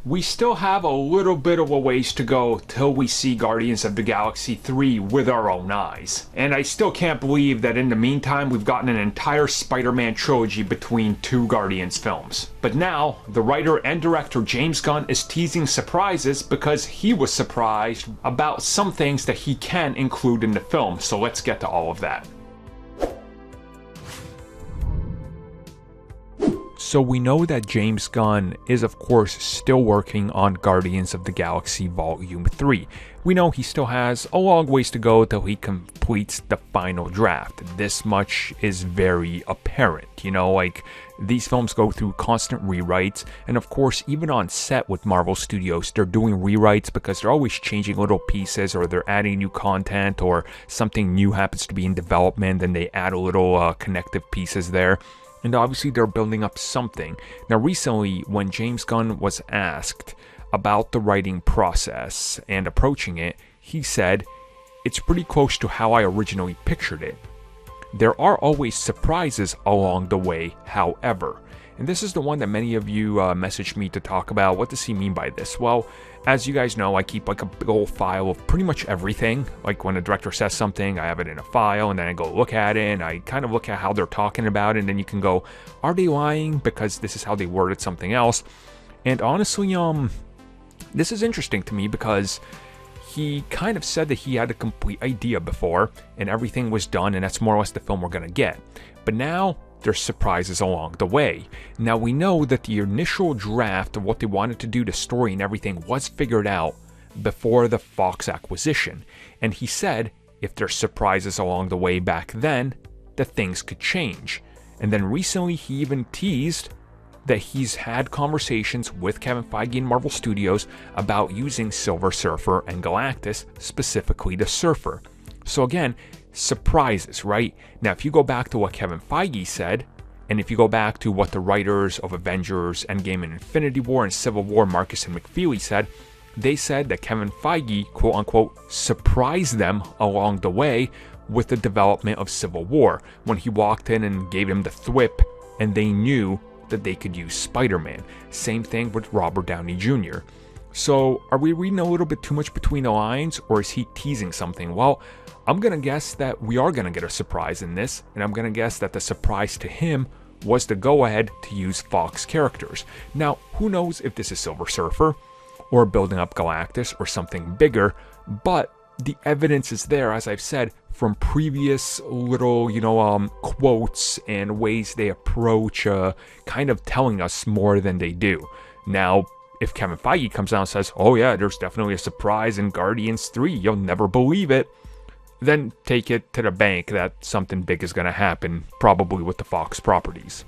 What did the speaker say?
We still have a little bit of a ways to go till we see Guardians of the Galaxy 3 with our own eyes. And I still can't believe that in the meantime we've gotten an entire Spider-Man trilogy between two Guardians films. But now, the writer and director James Gunn is teasing surprises because he was surprised about some things that he can include in the film, so let's get to all of that. So we know that James Gunn is of course still working on Guardians of the Galaxy Volume 3. We know he still has a long ways to go till he completes the final draft. This much is very apparent, like these films go through constant rewrites, and of course even on set with Marvel Studios they're doing rewrites because they're always changing little pieces, or they're adding new content, or something new happens to be in development and they add a little connective pieces there. And obviously they're building up something. Now recently, when James Gunn was asked about the writing process and approaching it, he said, "It's pretty close to how I originally pictured it. There are always surprises along the way, however." And this is the one that many of you messaged me to talk about. What does he mean by this? Well, as you guys know, I keep like a big old file of pretty much everything. Like when a director says something, I have it in a file, and then I go look at it, and I kind of look at how they're talking about it, and then you can go, are they lying? Because this is how they worded something else. And honestly, this is interesting to me because he kind of said that he had a complete idea before, and everything was done, and that's more or less the film we're gonna get. But now, there's surprises along the way. Now we know that the initial draft of what they wanted to do, the story and everything, was figured out before the Fox acquisition. And he said if there's surprises along the way back then, that things could change. And then recently he even teased that he's had conversations with Kevin Feige and Marvel Studios about using Silver Surfer and Galactus, specifically the Surfer. So again, surprises, right? Now, if you go back to what Kevin Feige said, and if you go back to what the writers of Avengers, Endgame, and Infinity War and Civil War, Marcus and McFeely said, they said that Kevin Feige, quote unquote, surprised them along the way with the development of Civil War, when he walked in and gave them the thwip, and they knew that they could use Spider-Man. Same thing with Robert Downey Jr. So, are we reading a little bit too much between the lines, or is he teasing something? Well, I'm going to guess that we are going to get a surprise in this, and I'm going to guess that the surprise to him was the go-ahead to use Fox characters. Now, who knows if this is Silver Surfer, or building up Galactus, or something bigger, but the evidence is there, as I've said, from previous little, quotes and ways they approach kind of telling us more than they do. Now, if Kevin Feige comes out and says, oh yeah, there's definitely a surprise in Guardians 3, you'll never believe it, then take it to the bank that something big is going to happen, probably with the Fox properties.